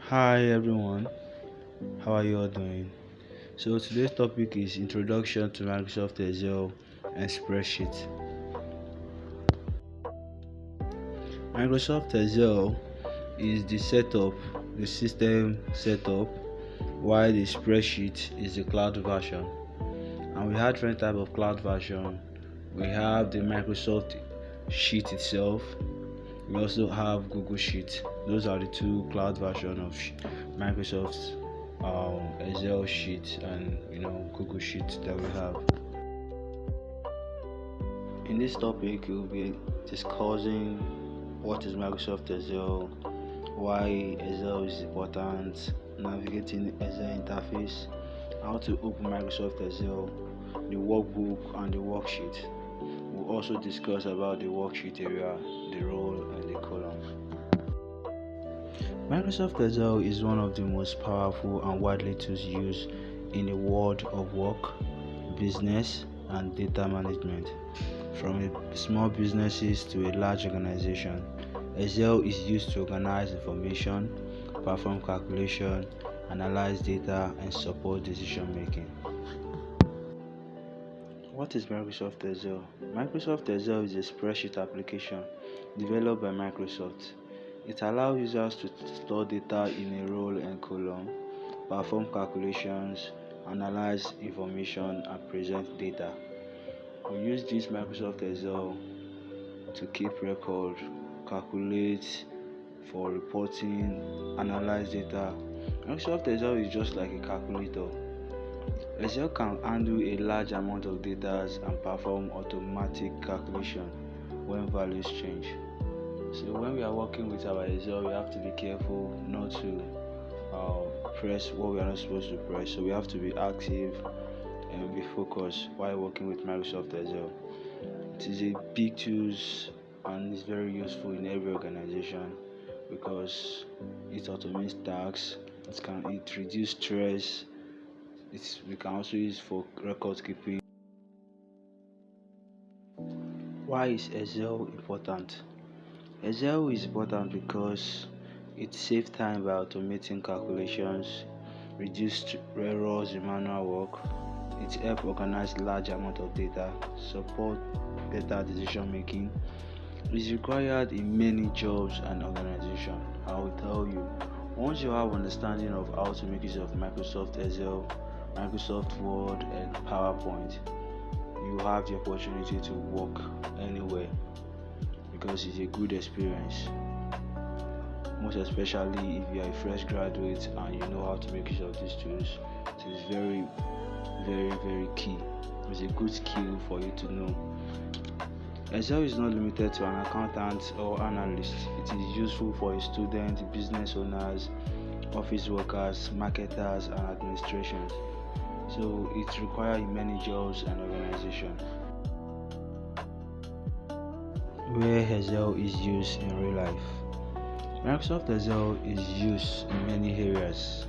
Hi everyone, how are you all doing? So today's topic is Introduction to Microsoft Excel and Spreadsheet. Microsoft Excel is the system setup, while the spreadsheet is the cloud version. And we have different type of cloud version. We have the Microsoft Sheet itself. We also have Google Sheet. Those are the two cloud version of Microsoft's Excel sheet and Google Sheet that we have. In this topic, we'll be discussing what is Microsoft Excel, why Excel is important, navigating Excel interface, how to open Microsoft Excel, the workbook and the worksheet. We'll also discuss about the worksheet area, the role and the column. Microsoft Excel is one of the most powerful and widely used in the world of work, business, and data management. From small businesses to a large organization, Excel is used to organize information, perform calculation, analyze data, and support decision making. What is Microsoft Excel? Microsoft Excel is a spreadsheet application developed by Microsoft. It allows users to store data in a row and column, perform calculations, analyze information, and present data. We use this Microsoft Excel to keep record, calculate for reporting, analyze data. Microsoft Excel is just like a calculator. Excel can handle a large amount of data and perform automatic calculation when values change. So when we are working with our Excel, we have to be careful not to press what we are not supposed to press. So we have to be active and be focused while working with Microsoft Excel. It is a big tool and is very useful in every organization because it automates tasks. It reduce stress. We can also use for record keeping. Why is Excel important? Excel is important because it saves time by automating calculations, reduce errors in manual work. It helps organize large amount of data, support better decision making. It's required in many jobs and organizations. I will tell you, once you have understanding of how to make use of Microsoft Excel, Microsoft Word, and PowerPoint, you have the opportunity to work anywhere because it's a good experience. Most especially if you are a fresh graduate and you know how to make use of these tools, it is very, very, very key. It's a good skill for you to know. Excel is not limited to an accountant or analyst. It is useful for a student, business owners, office workers, marketers, and administrations. So it's required in many jobs and organizations. Where Excel is used in real life. Microsoft Excel is used in many areas.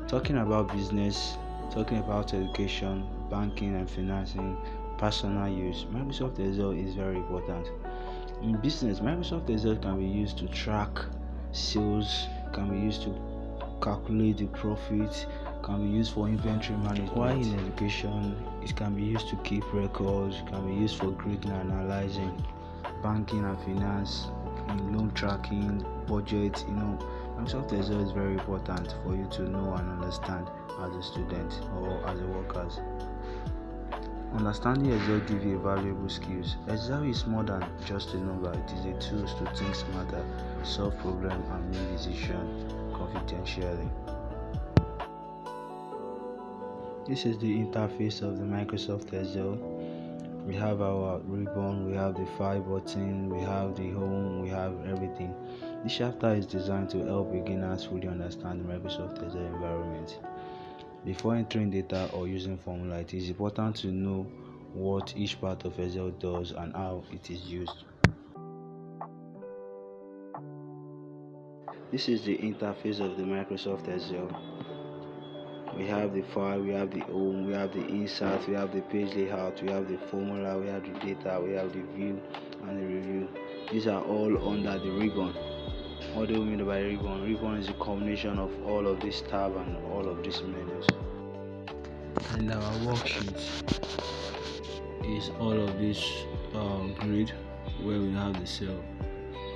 Talking about business, talking about education, banking and financing, personal use, Microsoft Excel is very important. In business, Microsoft Excel can be used to track sales, can be used to calculate the profit, can be used for inventory management. While in education, it can be used to keep records, can be used for grading and analyzing, banking and finance, in loan tracking, budget. Microsoft Excel is very important for you to know and understand as a student or as a workers. Understanding Excel gives you valuable skills. Excel is more than just a number. It is a tool to think smarter, solve problems, and make decisions confidentially. This is the interface of the Microsoft Excel. We have our ribbon, we have the file button, we have the home, we have everything. This chapter is designed to help beginners fully understand the Microsoft Excel environment. Before entering data or using formula, it is important to know what each part of Excel does and how it is used. This is the interface of the Microsoft Excel. We have the file, we have the home, we have the insert, we have the page layout, we have the formula, we have the data, we have the view and the review. These are all under the ribbon. What do we mean by ribbon? Ribbon is a combination of all of this tab and all of these menus. And our worksheet is all of this grid where we have the cell.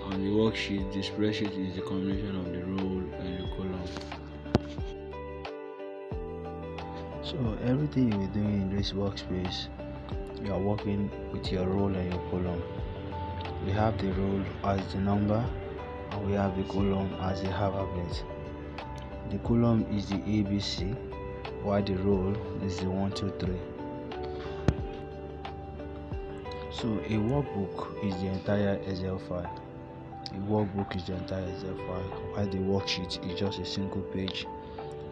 On the worksheet, the spreadsheet is the combination of the row and the column. So everything you're doing in this workspace, you are working with your row and your column. We have the row as the number, and we have the column as the alphabet. The column is the ABC, while the row is the 1, 2, 3. So a workbook is the entire Excel file. A workbook is the entire Excel file, while the worksheet is just a single page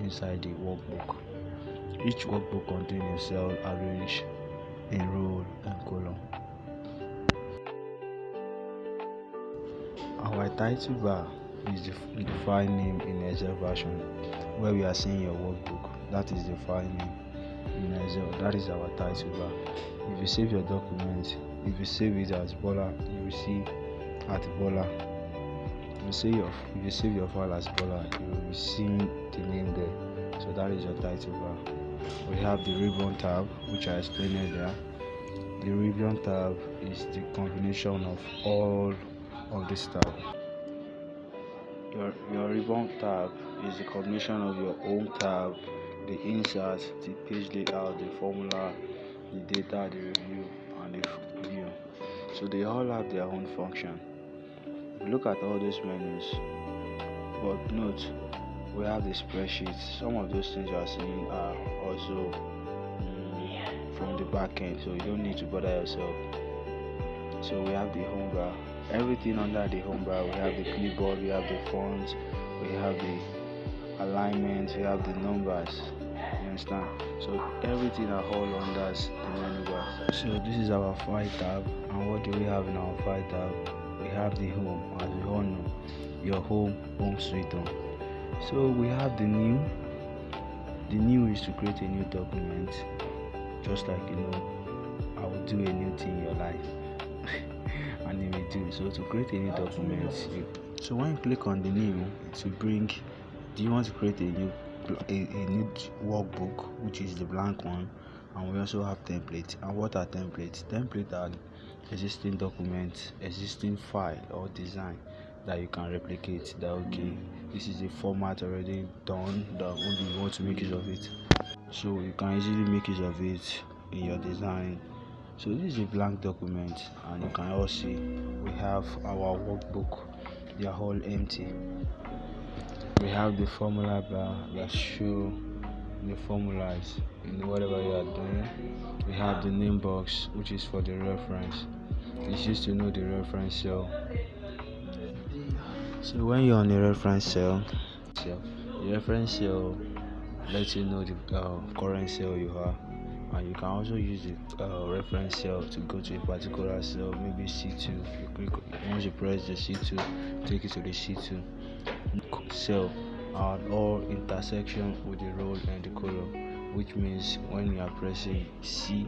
inside the workbook. Each workbook contains a cell arranged in row and column. Our title bar is the file name in Excel version, where we are seeing your workbook. That is the file name in Excel. That is our title bar. If you save your document, if you save it as Bola, you will see at Bola. If you save your file as Bola, you will be seeing the name there. So that is your title bar. We have the ribbon tab, which I explained earlier. The ribbon tab is the combination of all of this tab. Your ribbon tab is the combination of your home tab, the insert, the page layout, the formula, the data, the review, and the view. So they all have their own function. Look at all those menus, but note we have the spreadsheet. Some of those things you are seeing are also from the back end, so you don't need to bother yourself. So we have the home bar. Everything under the home bar, we have the clipboard, we have the fonts, we have the alignment, we have the numbers. You understand? So everything are all under the menu bar. So this is our file tab, and what do we have in our file tab? We have the home, as we all know, your home sweet home. So we have the new. The new is to create a new document, just like I will do a new thing in your life. And it will do. So to create a new document, so when you click on the new, it will bring. Do you want to create a new workbook, which is the blank one? And we also have templates. And what are templates? Templates are existing documents, existing file or design that you can replicate. That okay, this is a format already done, that only you want to make use of it. So you can easily make use of it in your design. So this is a blank document, and you can all see we have our workbook. They are all empty. We have the formula bar that show the formulas in whatever you are doing. We have the name box, which is for the reference. It's used to know the reference cell. So when you're on the reference cell, the reference cell lets you know the current cell you are. And you can also use the reference cell to go to a particular cell, maybe C2. Once you press the C2, take it to the C2 cell, and all intersection with the row and the column, which means when you are pressing C,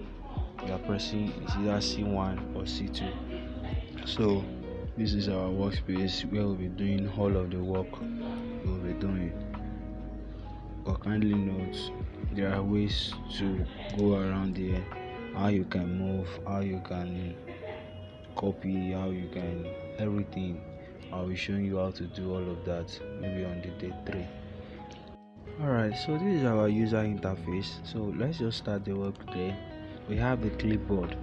you are pressing either C1 or C2. So this is our workspace where we'll be doing all of the work we'll be doing. But kindly note, there are ways to go around here, how you can move, how you can copy, how you can everything. I'll be showing you how to do all of that maybe on the day 3. Alright, so this is our user interface. So let's just start the work today. We have the clipboard.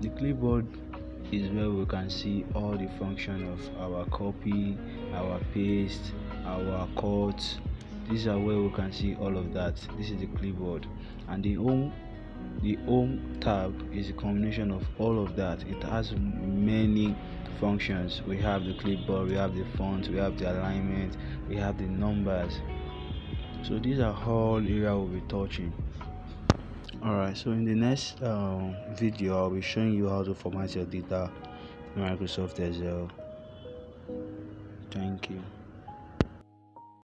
The clipboard is where we can see all the function of our copy, our paste, our cut. These are where we can see all of that. This is the clipboard, and the home tab is a combination of all of that. It has many functions. We have the clipboard, we have the font, we have the alignment, we have the numbers. So these are all areas we'll be touching. Alright, so in the next video I'll be showing you how to format your data in Microsoft Excel. Thank you.